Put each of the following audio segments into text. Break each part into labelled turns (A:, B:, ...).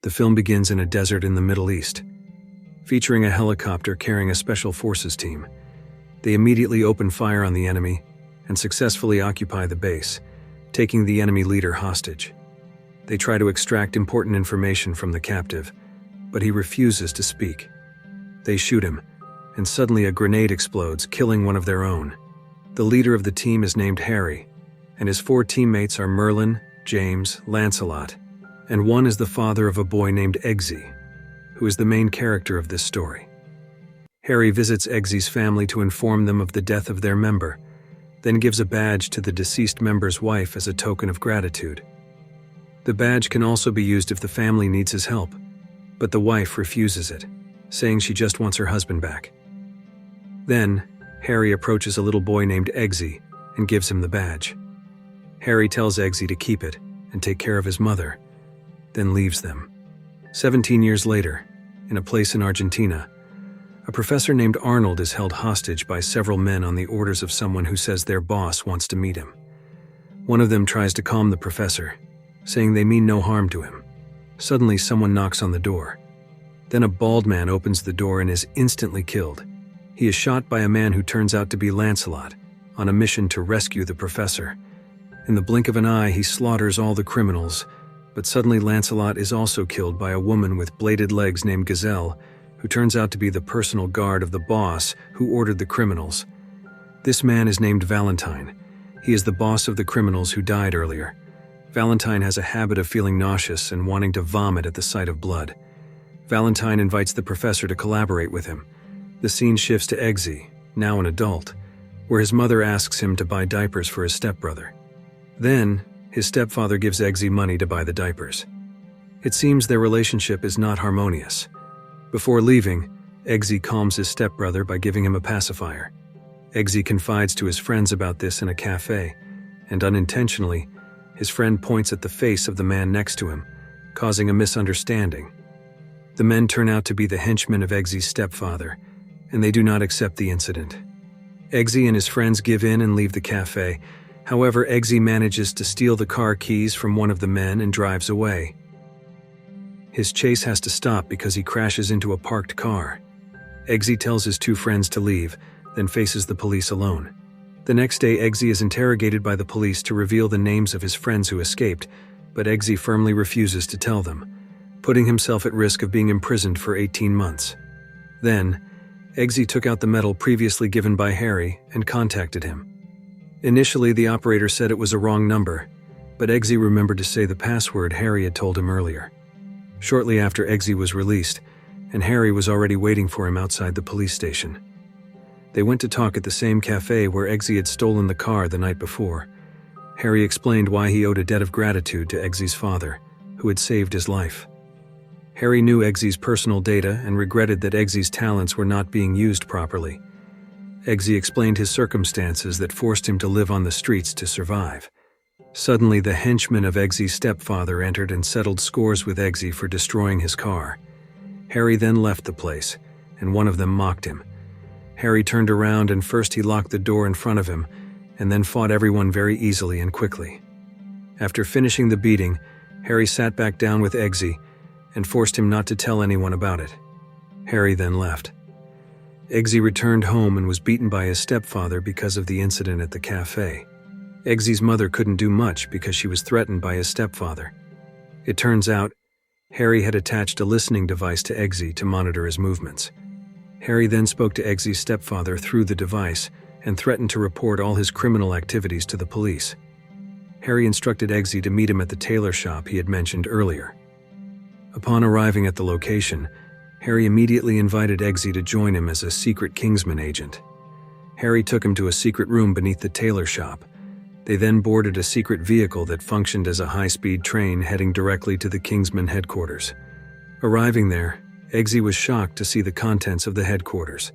A: The film begins in a desert in the Middle East, featuring a helicopter carrying a special forces team. They immediately open fire on the enemy and successfully occupy the base, taking the enemy leader hostage. They try to extract important information from the captive, but he refuses to speak. They shoot him, and suddenly a grenade explodes, killing one of their own. The leader of the team is named Harry, and his 4 teammates are Merlin, James, Lancelot, and one is the father of a boy named Eggsy, who is the main character of this story. Harry visits Eggsy's family to inform them of the death of their member, then gives a badge to the deceased member's wife as a token of gratitude. The badge can also be used if the family needs his help, but the wife refuses it, saying she just wants her husband back. Then, Harry approaches a little boy named Eggsy and gives him the badge. Harry tells Eggsy to keep it and take care of his mother, then leaves them. 17 years later, in a place in Argentina, a professor named Arnold is held hostage by several men on the orders of someone who says their boss wants to meet him. One of them tries to calm the professor, saying they mean no harm to him. Suddenly, someone knocks on the door. Then a bald man opens the door and is instantly killed. He is shot by a man who turns out to be Lancelot, on a mission to rescue the professor. In the blink of an eye, he slaughters all the criminals, but suddenly Lancelot is also killed by a woman with bladed legs named Gazelle, who turns out to be the personal guard of the boss who ordered the criminals. This man is named Valentine. He is the boss of the criminals who died earlier. Valentine has a habit of feeling nauseous and wanting to vomit at the sight of blood. Valentine invites the professor to collaborate with him. The scene shifts to Eggsy, now an adult, where his mother asks him to buy diapers for his stepbrother. Then, his stepfather gives Eggsy money to buy the diapers. It seems their relationship is not harmonious. Before leaving, Eggsy calms his stepbrother by giving him a pacifier. Eggsy confides to his friends about this in a cafe, and unintentionally, his friend points at the face of the man next to him, causing a misunderstanding. The men turn out to be the henchmen of Eggsy's stepfather, and they do not accept the incident. Eggsy and his friends give in and leave the cafe. However, Eggsy manages to steal the car keys from one of the men and drives away. His chase has to stop because he crashes into a parked car. Eggsy tells his 2 friends to leave, then faces the police alone. The next day, Eggsy is interrogated by the police to reveal the names of his friends who escaped, but Eggsy firmly refuses to tell them, putting himself at risk of being imprisoned for 18 months. Then, Eggsy took out the medal previously given by Harry and contacted him. Initially, the operator said it was a wrong number, but Eggsy remembered to say the password Harry had told him earlier. Shortly after, Eggsy was released, and Harry was already waiting for him outside the police station. They went to talk at the same cafe where Eggsy had stolen the car the night before. Harry explained why he owed a debt of gratitude to Eggsy's father, who had saved his life. Harry knew Eggsy's personal data and regretted that Eggsy's talents were not being used properly. Eggsy explained his circumstances that forced him to live on the streets to survive. Suddenly, the henchmen of Eggsy's stepfather entered and settled scores with Eggsy for destroying his car. Harry then left the place, and one of them mocked him. Harry turned around and first he locked the door in front of him, and then fought everyone very easily and quickly. After finishing the beating, Harry sat back down with Eggsy and forced him not to tell anyone about it. Harry then left. Eggsy returned home and was beaten by his stepfather because of the incident at the cafe. Eggsy's mother couldn't do much because she was threatened by his stepfather. It turns out, Harry had attached a listening device to Eggsy to monitor his movements. Harry then spoke to Eggsy's stepfather through the device and threatened to report all his criminal activities to the police. Harry instructed Eggsy to meet him at the tailor shop he had mentioned earlier. Upon arriving at the location, Harry immediately invited Eggsy to join him as a secret Kingsman agent. Harry took him to a secret room beneath the tailor shop. They then boarded a secret vehicle that functioned as a high-speed train heading directly to the Kingsman headquarters. Arriving there, Eggsy was shocked to see the contents of the headquarters.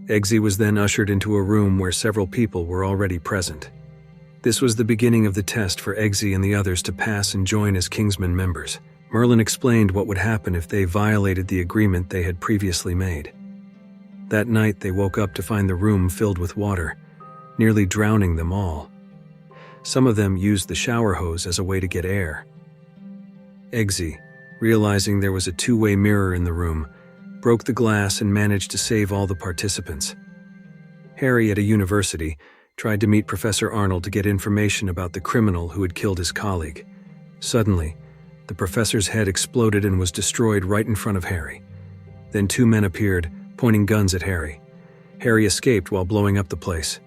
A: Eggsy was then ushered into a room where several people were already present. This was the beginning of the test for Eggsy and the others to pass and join as Kingsman members. Merlin explained what would happen if they violated the agreement they had previously made. That night, they woke up to find the room filled with water, nearly drowning them all. Some of them used the shower hose as a way to get air. Eggsy, realizing there was a two-way mirror in the room, broke the glass and managed to save all the participants. Harry, at a university, tried to meet Professor Arnold to get information about the criminal who had killed his colleague. Suddenly, the professor's head exploded and was destroyed right in front of Harry. Then two men appeared, pointing guns at Harry. Harry escaped while blowing up the place.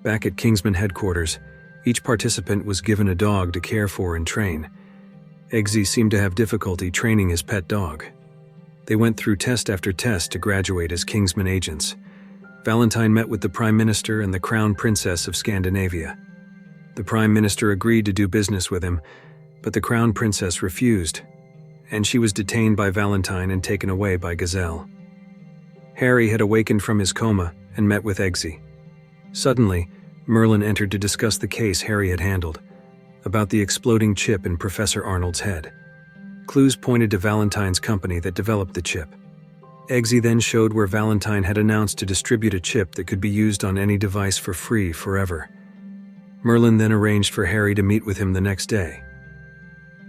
A: Back at Kingsman headquarters, each participant was given a dog to care for and train. Eggsy seemed to have difficulty training his pet dog. They went through test after test to graduate as Kingsman agents. Valentine met with the Prime Minister and the Crown Princess of Scandinavia. The Prime Minister agreed to do business with him, but the Crown Princess refused, and she was detained by Valentine and taken away by Gazelle. Harry had awakened from his coma and met with Eggsy. Suddenly, Merlin entered to discuss the case Harry had handled, about the exploding chip in Professor Arnold's head. Clues pointed to Valentine's company that developed the chip. Eggsy then showed where Valentine had announced to distribute a chip that could be used on any device for free forever. Merlin then arranged for Harry to meet with him the next day.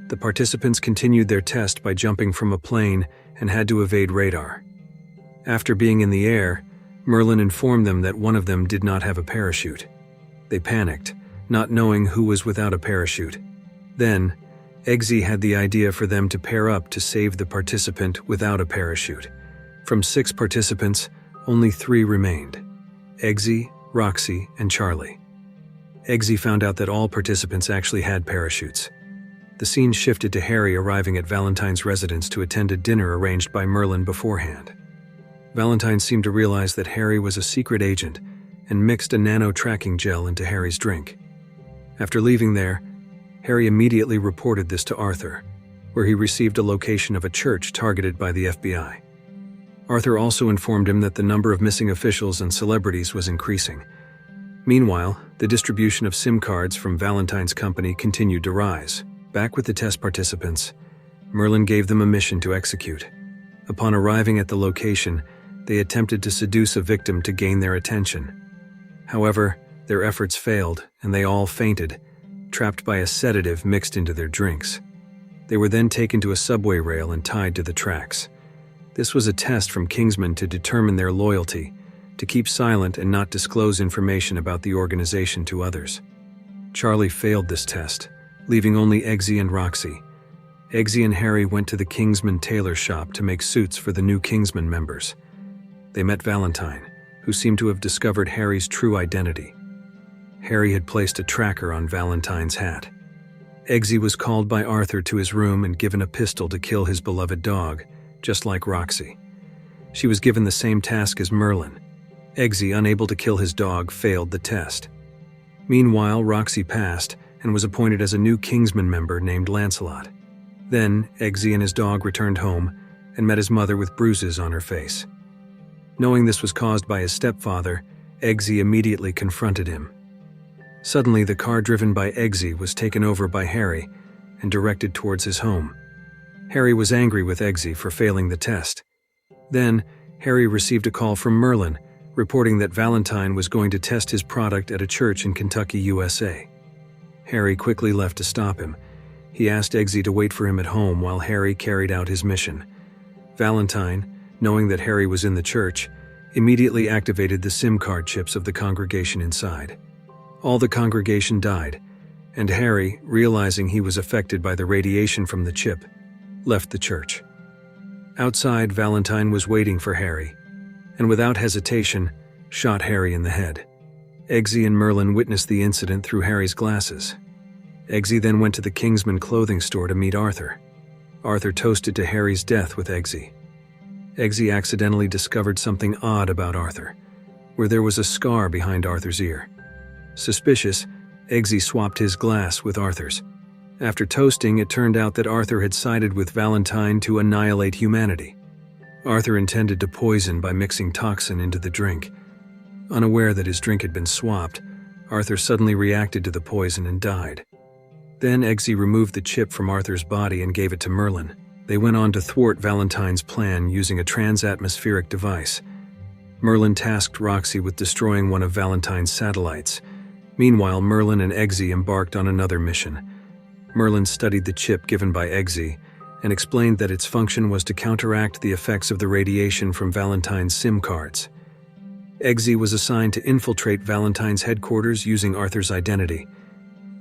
A: The participants continued their test by jumping from a plane and had to evade radar. After being in the air, Merlin informed them that one of them did not have a parachute. They panicked, not knowing who was without a parachute. Then, Eggsy had the idea for them to pair up to save the participant without a parachute. From 6 participants, only 3 remained: Eggsy, Roxy, and Charlie. Eggsy found out that all participants actually had parachutes. The scene shifted to Harry arriving at Valentine's residence to attend a dinner arranged by Merlin beforehand. Valentine seemed to realize that Harry was a secret agent and mixed a nano-tracking gel into Harry's drink. After leaving there, Harry immediately reported this to Arthur, where he received a location of a church targeted by the FBI. Arthur also informed him that the number of missing officials and celebrities was increasing. Meanwhile, the distribution of SIM cards from Valentine's company continued to rise. Back with the test participants, Merlin gave them a mission to execute. Upon arriving at the location, they attempted to seduce a victim to gain their attention. However, their efforts failed and they all fainted, trapped by a sedative mixed into their drinks. They were then taken to a subway rail and tied to the tracks. This was a test from Kingsman to determine their loyalty, to keep silent and not disclose information about the organization to others. Charlie failed this test, leaving only Eggsy and Roxy. Eggsy and Harry went to the Kingsman tailor shop to make suits for the new Kingsman members. They met Valentine, who seemed to have discovered Harry's true identity. Harry had placed a tracker on Valentine's hat. Eggsy was called by Arthur to his room and given a pistol to kill his beloved dog, just like Roxy. She was given the same task as Merlin. Eggsy, unable to kill his dog, failed the test. Meanwhile, Roxy passed and was appointed as a new Kingsman member named Lancelot. Then, Eggsy and his dog returned home and met his mother with bruises on her face. Knowing this was caused by his stepfather, Eggsy immediately confronted him. Suddenly, the car driven by Eggsy was taken over by Harry and directed towards his home. Harry was angry with Eggsy for failing the test. Then, Harry received a call from Merlin, reporting that Valentine was going to test his product at a church in Kentucky, USA. Harry quickly left to stop him. He asked Eggsy to wait for him at home while Harry carried out his mission. Valentine, knowing that Harry was in the church, immediately activated the SIM card chips of the congregation inside. All the congregation died, and Harry, realizing he was affected by the radiation from the chip, left the church. Outside, Valentine was waiting for Harry, and without hesitation, shot Harry in the head. Eggsy and Merlin witnessed the incident through Harry's glasses. Eggsy then went to the Kingsman clothing store to meet Arthur. Arthur toasted to Harry's death with Eggsy. Eggsy accidentally discovered something odd about Arthur, where there was a scar behind Arthur's ear. Suspicious, Eggsy swapped his glass with Arthur's. After toasting, it turned out that Arthur had sided with Valentine to annihilate humanity. Arthur intended to poison by mixing toxin into the drink. Unaware that his drink had been swapped, Arthur suddenly reacted to the poison and died. Then Eggsy removed the chip from Arthur's body and gave it to Merlin. They went on to thwart Valentine's plan using a transatmospheric device. Merlin tasked Roxy with destroying one of Valentine's satellites. Meanwhile, Merlin and Eggsy embarked on another mission. Merlin studied the chip given by Eggsy and explained that its function was to counteract the effects of the radiation from Valentine's SIM cards. Eggsy was assigned to infiltrate Valentine's headquarters using Arthur's identity.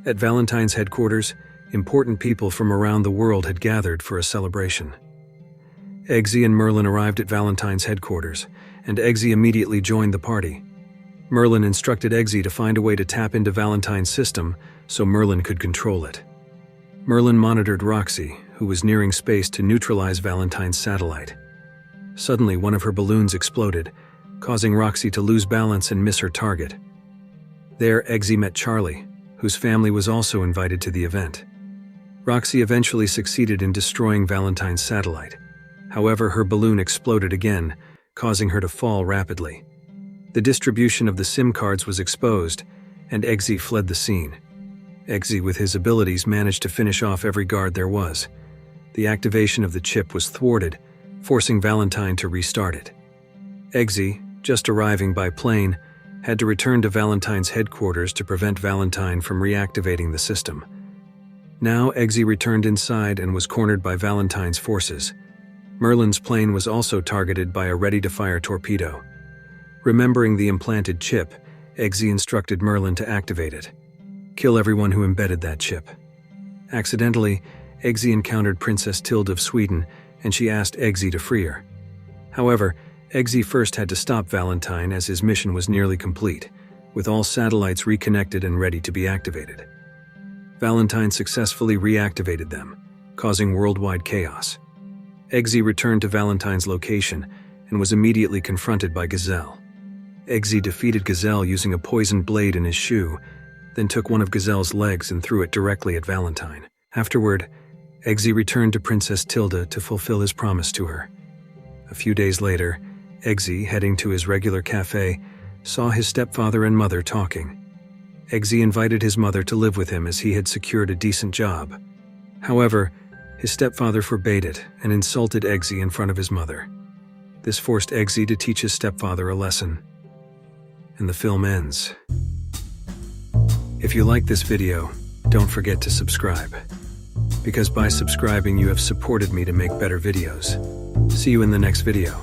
A: At Valentine's headquarters, important people from around the world had gathered for a celebration. Eggsy and Merlin arrived at Valentine's headquarters, and Eggsy immediately joined the party. Merlin instructed Eggsy to find a way to tap into Valentine's system so Merlin could control it. Merlin monitored Roxy, who was nearing space to neutralize Valentine's satellite. Suddenly, one of her balloons exploded, causing Roxy to lose balance and miss her target. There, Eggsy met Charlie, whose family was also invited to the event. Roxy eventually succeeded in destroying Valentine's satellite. However, her balloon exploded again, causing her to fall rapidly. The distribution of the SIM cards was exposed, and Eggsy fled the scene. Eggsy, with his abilities, managed to finish off every guard there was. The activation of the chip was thwarted, forcing Valentine to restart it. Eggsy, just arriving by plane, had to return to Valentine's headquarters to prevent Valentine from reactivating the system. Now, Eggsy returned inside and was cornered by Valentine's forces. Merlin's plane was also targeted by a ready-to-fire torpedo. Remembering the implanted chip, Eggsy instructed Merlin to activate it. Kill everyone who embedded that chip. Accidentally, Eggsy encountered Princess Tilde of Sweden, and she asked Eggsy to free her. However, Eggsy first had to stop Valentine as his mission was nearly complete, with all satellites reconnected and ready to be activated. Valentine successfully reactivated them, causing worldwide chaos. Eggsy returned to Valentine's location and was immediately confronted by Gazelle. Eggsy defeated Gazelle using a poisoned blade in his shoe, then took one of Gazelle's legs and threw it directly at Valentine. Afterward, Eggsy returned to Princess Tilde to fulfill his promise to her. A few days later, Eggsy, heading to his regular cafe, saw his stepfather and mother talking. Eggsy invited his mother to live with him as he had secured a decent job. However, his stepfather forbade it and insulted Eggsy in front of his mother. This forced Eggsy to teach his stepfather a lesson. And the film ends. If you like this video, don't forget to subscribe. Because by subscribing you have supported me to make better videos. See you in the next video.